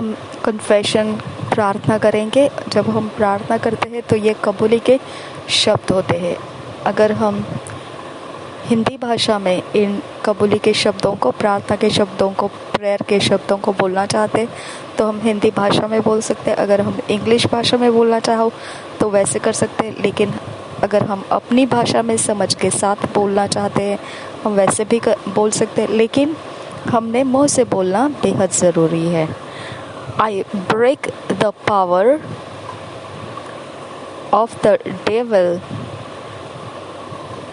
हम कन्फेशन प्रार्थना करेंगे। जब हम प्रार्थना करते हैं तो ये कबूली के शब्द होते हैं। अगर हम हिंदी भाषा में इन कबूली के शब्दों को, प्रार्थना के शब्दों को, प्रेयर के शब्दों को बोलना चाहते तो हम हिंदी भाषा में बोल सकते हैं। अगर हम इंग्लिश भाषा में बोलना चाहो तो वैसे कर सकते हैं, लेकिन अगर हम अपनी भाषा में समझ के साथ बोलना चाहते हैं हम वैसे भी बोल सकते हैं, लेकिन हमने मुंह से बोलना बेहद ज़रूरी है। I break the power of the devil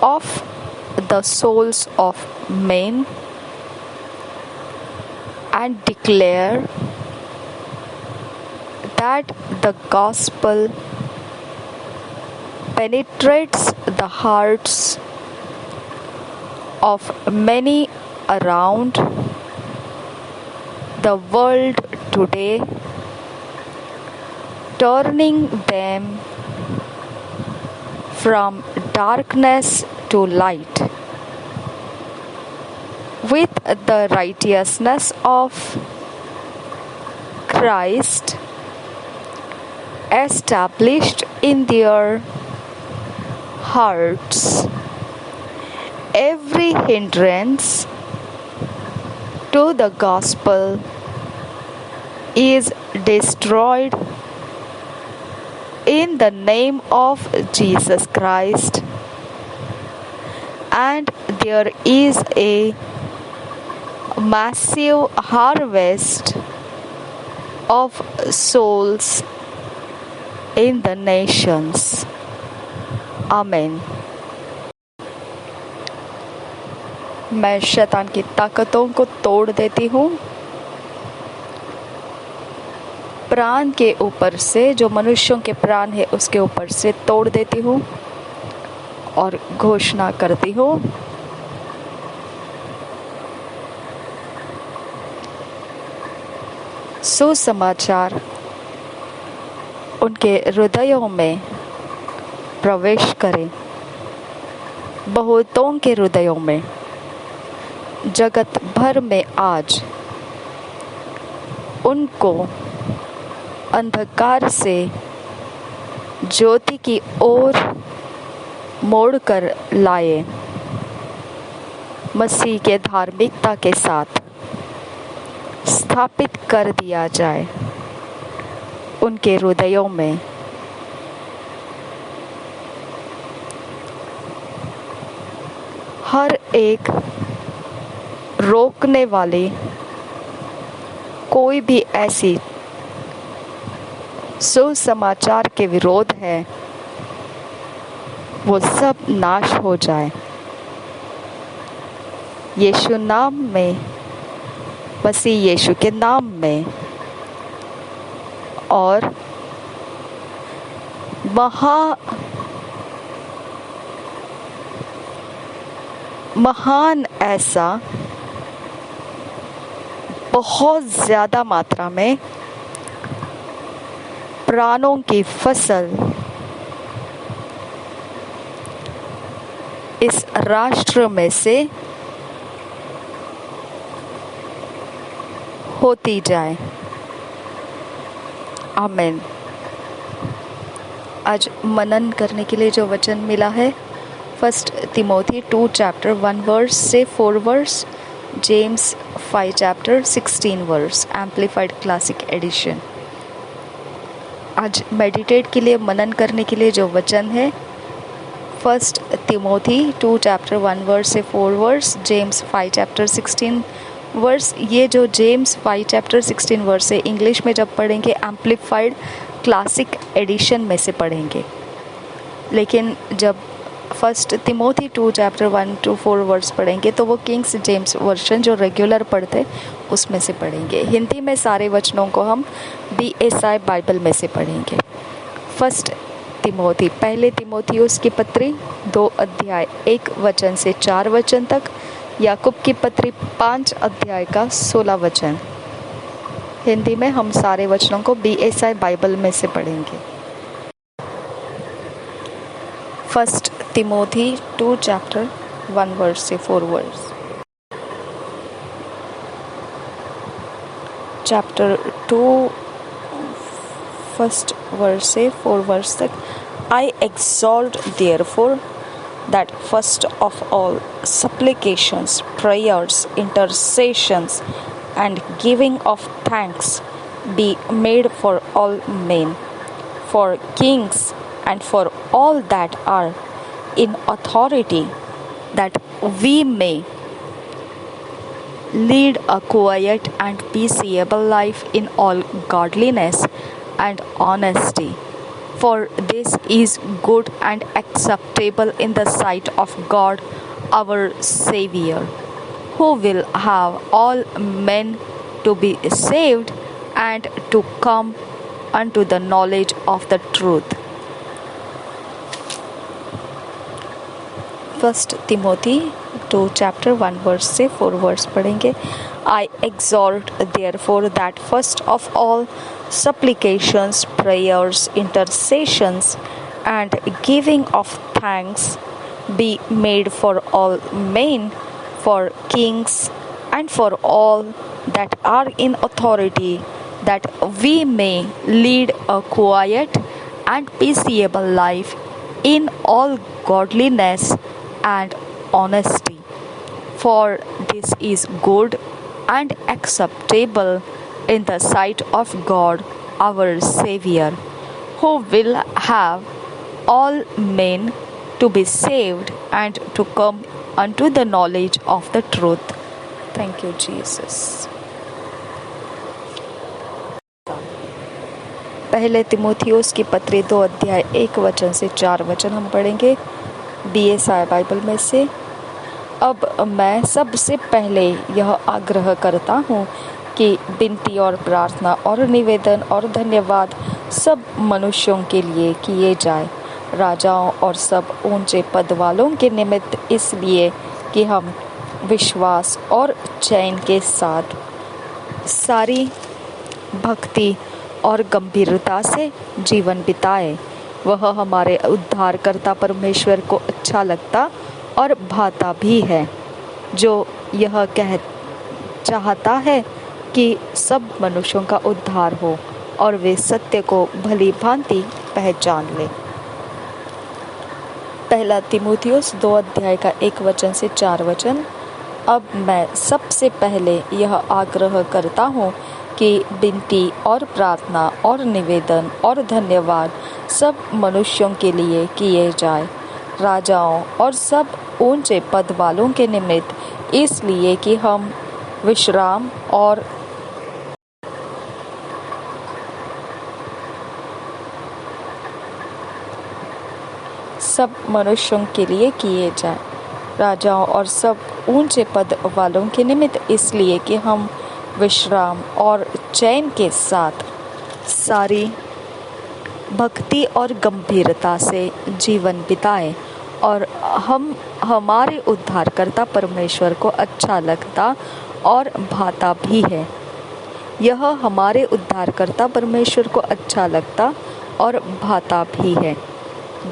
of the souls of men and declare that the gospel penetrates the hearts of many around the world today, turning them from darkness to light with the righteousness of Christ established in their hearts. Every hindrance to the gospel is destroyed in the name of Jesus Christ, and there is a massive harvest of souls in the nations. Amen. मैं शैतान की ताकतों को तोड़ देती हूँ। प्राण के ऊपर से, जो मनुष्यों के प्राण है उसके ऊपर से तोड़ देती हूँ और घोषणा करती हूँ, सुसमाचार उनके हृदयों में प्रवेश करें, बहुतों के हृदयों में। जगत भर में आज उनको अंधकार से ज्योति की ओर मोड़कर लाए, मसीह के धार्मिकता के साथ स्थापित कर दिया जाए उनके हृदयों में। हर एक रोकने वाली कोई भी ऐसी सुसमाचार के विरोध है, वो सब नाश हो जाए यीशु नाम में, मसीह यीशु के नाम में। और महान ऐसा बहुत ज़्यादा मात्रा में प्राणों की फसल इस राष्ट्र में से होती जाए। आमीन। आज मनन करने के लिए जो वचन मिला है, 1 तिमोथी 2 चैप्टर 1 वर्स से 4 verse, James 5 chapter 16 verse, amplified classic edition. आज मेडिटेट के लिए, मनन करने के लिए जो वचन है, 1 तिमोथी 2 चैप्टर 1 वर्स से 4 वर्स, जेम्स 5 चैप्टर 16 वर्स। ये जो जेम्स 5 चैप्टर 16 वर्स है, इंग्लिश में जब पढ़ेंगे एम्प्लीफाइड क्लासिक एडिशन में से पढ़ेंगे, लेकिन जब 1 तिमोथी 2 चैप्टर 1 to 4 वर्स पढ़ेंगे तो वो किंग्स जेम्स वर्शन जो रेगुलर पढ़ते उसमें से पढ़ेंगे। हिंदी में सारे वचनों को हम BSI बाइबल में से पढ़ेंगे। 1 तिमोथी, पहले तिमोथियुस की पत्री 2 अध्याय 1 वचन से 4 वचन तक, याकूब की पत्री 5 अध्याय का 16 वचन। हिंदी में हम सारे वचनों को BSI बाइबल में से पढ़ेंगे। 1 तिमोथी 2 चैप्टर 1 वर्स से 4 वर्स। चैप्टर 2 फर्स्ट वर्स से 4 वर्स तक. I exhort therefore that first of all supplications, prayers, intercessions, and giving of thanks be made for all men, for kings, and for all that are in authority, that we may lead a quiet and peaceable life in all godliness and honesty. For this is good and acceptable in the sight of God our Saviour, who will have all men to be saved and to come unto the knowledge of the truth. First Timothy 2 chapter 1 verse से 4 verse पढ़ेंगे. I exhort therefore that first of all supplications, prayers, intercessions, and giving of thanks be made for all men, for kings, and for all that are in authority, that we may lead a quiet and peaceable life in all godliness and honesty. For this is good and acceptable in the sight of God our Saviour, who will have all men to be saved and to come unto the knowledge of the truth. Thank you, Jesus. पहले तिमोथियुस की पत्री 2 अध्याय 1 वचन से 4 वचन हम पढ़ेंगे BSI Bible में से. अब मैं सबसे पहले यह आग्रह करता हूँ कि विनती और प्रार्थना और निवेदन और धन्यवाद सब मनुष्यों के लिए किए जाए, राजाओं और सब ऊंचे पद वालों के निमित्त, इसलिए कि हम विश्वास और चैन के साथ सारी भक्ति और गंभीरता से जीवन बिताए. वह हमारे उद्धारकर्ता परमेश्वर को अच्छा लगता और भाता भी है, जो यह चाहता है कि सब मनुष्यों का उद्धार हो और वे सत्य को भली भांति पहचान ले. पहला तिमोथियुस 2 अध्याय का 1 वचन से 4 वचन. अब मैं सबसे पहले यह आग्रह करता हूँ कि विनती और प्रार्थना और निवेदन और धन्यवाद सब मनुष्यों के लिए किए जाए, राजाओं और सब ऊंचे पद वालों के निमित्त, इसलिए कि हम विश्राम और सब मनुष्यों के लिए किए जाए, राजाओं और सब ऊंचे पद वालों के निमित्त, इसलिए कि हम विश्राम और चैन के साथ सारी भक्ति और गंभीरता से जीवन बिताएं, और हम हमारे उद्धारकर्ता परमेश्वर को अच्छा लगता और भाता भी है. यह हमारे उद्धारकर्ता परमेश्वर को अच्छा लगता और भाता भी है,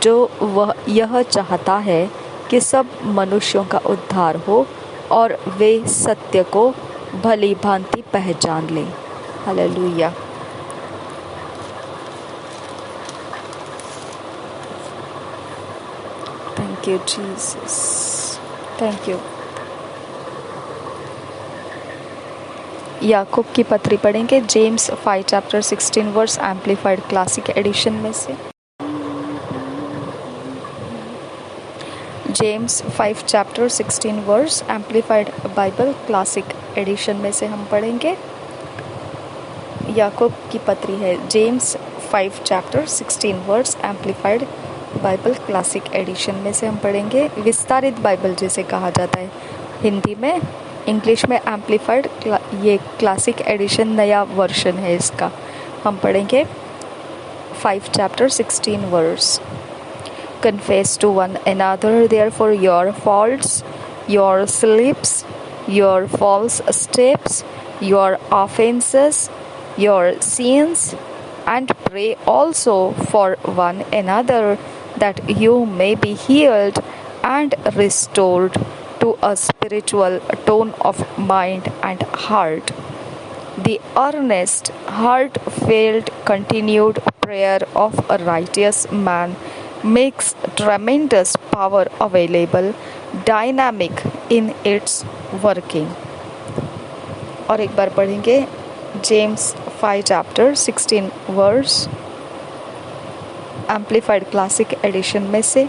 जो वह यह चाहता है कि सब मनुष्यों का उद्धार हो और वे सत्य को भली भांति पहचान लें. Hallelujah. Thank you Jesus. Thank you. याकूब की पत्री पढ़ेंगे James 5 chapter 16 verse amplified classic edition में से. James 5 chapter 16 verse amplified Bible classic edition में से हम पढ़ेंगे. याकूब की पत्री है James 5 chapter 16 verse amplified Bible classic edition में से हम पढ़ेंगे. विस्तारित बाइबल जिसे कहा जाता है हिंदी में, इंग्लिश में एम्पलीफाइड. ये क्लासिक एडिशन नया वर्जन है इसका. हम पढ़ेंगे 5 chapter 16 verse. Confess to one another therefore your faults, your slips, your false steps, your offenses, your sins, and pray also for one another that you may be healed and restored to a spiritual tone of mind and heart. The earnest, heartfelt, continued prayer of a righteous man makes tremendous power available, dynamic in its working. और एक बार पढ़ेंगे James 5 chapter 16 verse, amplified classic edition में से।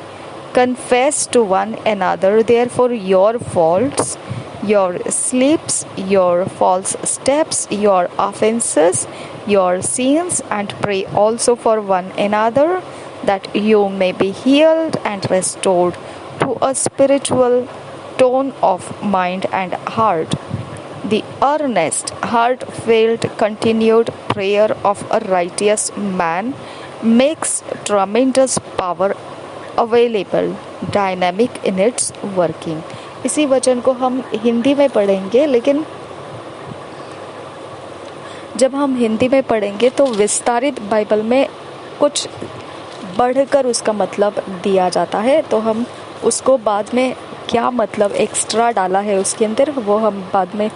Confess to one another therefore your faults, your slips, your false steps, your offenses, your sins, and pray also for one another that you may be healed and restored to a spiritual tone of mind and heart. The earnest, heartfelt, continued prayer of a righteous man makes tremendous power available, dynamic in its working. इसी वचन को हम हिंदी में पढ़ेंगे, लेकिन जब हम हिंदी में पढ़ेंगे तो विस्तारित बाइबल में कुछ बढ़कर उसका मतलब दिया जाता है, तो हम उसको बाद में क्या मतलब एक्स्ट्रा डाला है उसके अंदर, वो हम बाद में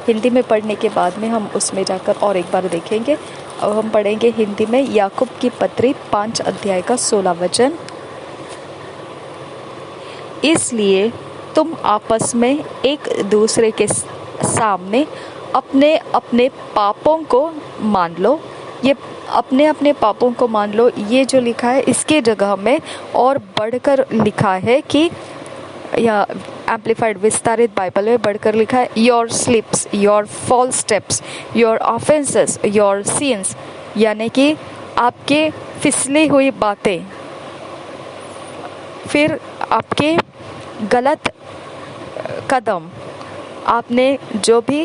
हिंदी में पढ़ने के बाद में हम उसमें जाकर और एक बार देखेंगे। अब हम पढ़ेंगे हिंदी में याकूब की पत्री 5 अध्याय का 16 वचन। इसलिए तुम आपस में एक दूसरे के सामने अपने अपने पापों को मान लो। ये अपने अपने पापों को मान लो, ये जो लिखा है इसके जगह में और बढ़कर लिखा है कि, या एम्प्लीफाइड विस्तारित बाइबल में बढ़कर लिखा है your slips, your false steps, your offences, your sins, यानी कि आपके फिसली हुई बातें, फिर आपके गलत कदम, आपने जो भी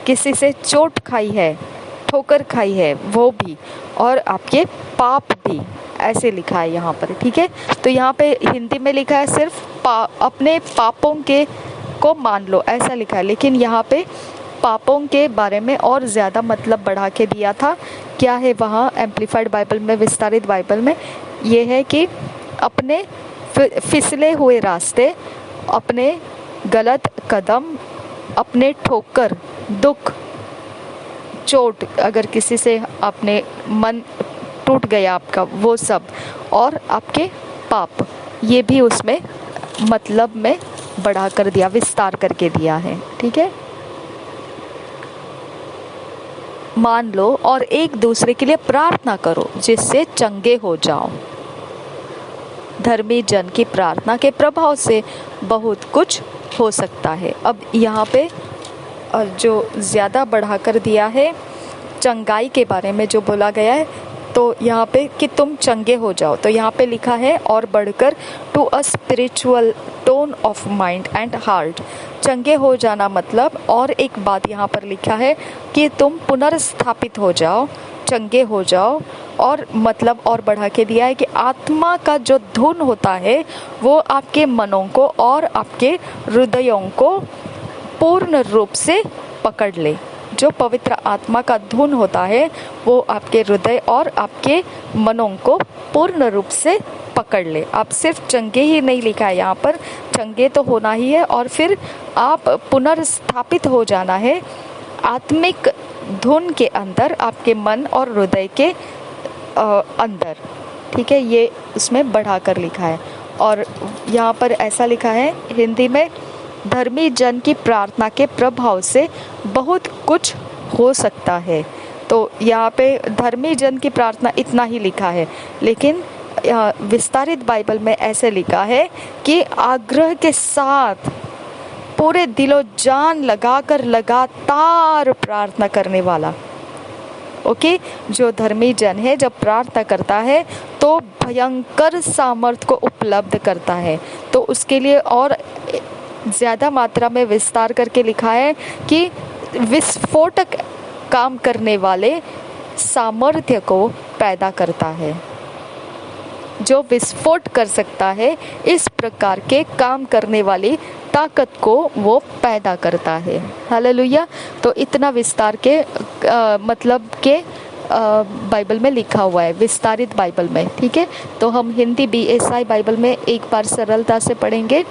किसी से चोट खाई है, ठोकर खाई है वो भी, और आपके पाप भी, ऐसे लिखा है यहाँ पर। ठीक है, तो यहाँ पे हिंदी में लिखा है सिर्फ अपने पापों के को मान लो, ऐसा लिखा है, लेकिन यहाँ पे पापों के बारे में और ज़्यादा मतलब बढ़ा के दिया था। क्या है वहाँ एम्प्लीफाइड बाइबल में, विस्तारित बाइबल में ये है कि अपने फिसले हुए रास्ते, अपने गलत कदम, अपने ठोकर, दुख, चोट, अगर किसी से आपने मन टूट गया आपका, वो सब, और आपके पाप, ये भी उसमें मतलब में बढ़ा कर दिया, विस्तार करके दिया है। ठीक है, मान लो और एक दूसरे के लिए प्रार्थना करो जिससे चंगे हो जाओ। धर्मी जन की प्रार्थना के प्रभाव से बहुत कुछ हो सकता है। अब यहाँ पे जो ज़्यादा बढ़ाकर दिया है चंगाई के बारे में जो बोला गया है, तो यहाँ पे कि तुम चंगे हो जाओ, तो यहाँ पे लिखा है और बढ़कर to a spiritual tone of mind and heart. चंगे हो जाना मतलब, और एक बात यहाँ पर लिखा है कि तुम पुनर्स्थापित हो जाओ, चंगे हो जाओ, और मतलब और बढ़ा के दिया है कि आत्मा का जो धुन होता है वो आपके मनों को और आपके हृदयों को पूर्ण रूप से पकड़ ले। जो पवित्र आत्मा का धुन होता है वो आपके हृदय और आपके मनों को पूर्ण रूप से पकड़ ले। आप सिर्फ चंगे ही नहीं लिखा है यहाँ पर, चंगे तो होना ही है, और फिर आप पुनर्स्थापित हो जाना है आत्मिक धुन के अंदर, आपके मन और हृदय के अंदर। ठीक है, ये उसमें बढ़ाकर लिखा है। और यहाँ पर ऐसा लिखा है हिंदी में, धर्मी जन की प्रार्थना के प्रभाव से बहुत कुछ हो सकता है। तो यहाँ पे धर्मी जन की प्रार्थना इतना ही लिखा है, लेकिन विस्तारित बाइबल में ऐसे लिखा है कि आग्रह के साथ पूरे दिलो जान लगाकर लगातार प्रार्थना करने वाला। ओके, जो धर्मी जन है जब प्रार्थना करता है तो भयंकर सामर्थ्य को उपलब्ध करता है। तो उसके लिए और ज़्यादा मात्रा में विस्तार करके लिखा है कि विस्फोटक काम करने वाले सामर्थ्य को पैदा करता है। जो विस्फोट कर सकता है, इस प्रकार के काम करने वाली ताकत को वो पैदा करता है। हालेलुया। तो इतना विस्तार के मतलब के बाइबल में लिखा हुआ है, विस्तारित बाइबल में। ठीक है, तो हम हिंदी BSI बाइबल में एक बार सरलता से पढ़ेंगे।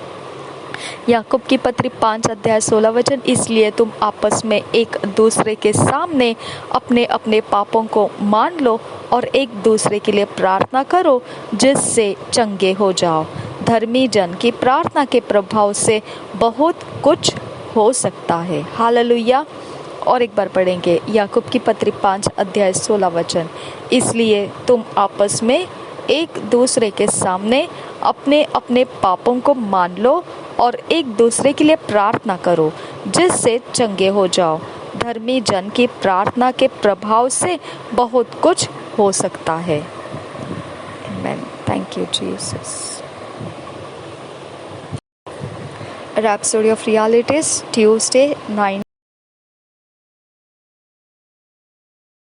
याकूब की पत्री 5 अध्याय 16 वचन, इसलिए तुम आपस में एक दूसरे के सामने अपने अपने पापों को मान लो और एक दूसरे के लिए प्रार्थना करो जिससे चंगे हो जाओ। धर्मी जन की प्रार्थना के प्रभाव से बहुत कुछ हो सकता है। हालेलुया। और एक बार पढ़ेंगे याकूब की पत्री 5 अध्याय 16 वचन, इसलिए तुम आपस में एक दूसरे के सामने अपने अपने पापों को मान लो और एक दूसरे के लिए प्रार्थना करो जिससे चंगे हो जाओ। धर्मी जन की प्रार्थना के प्रभाव से बहुत कुछ हो सकता है। आमीन। Thank you Jesus. Rhapsody of Realities, Tuesday 9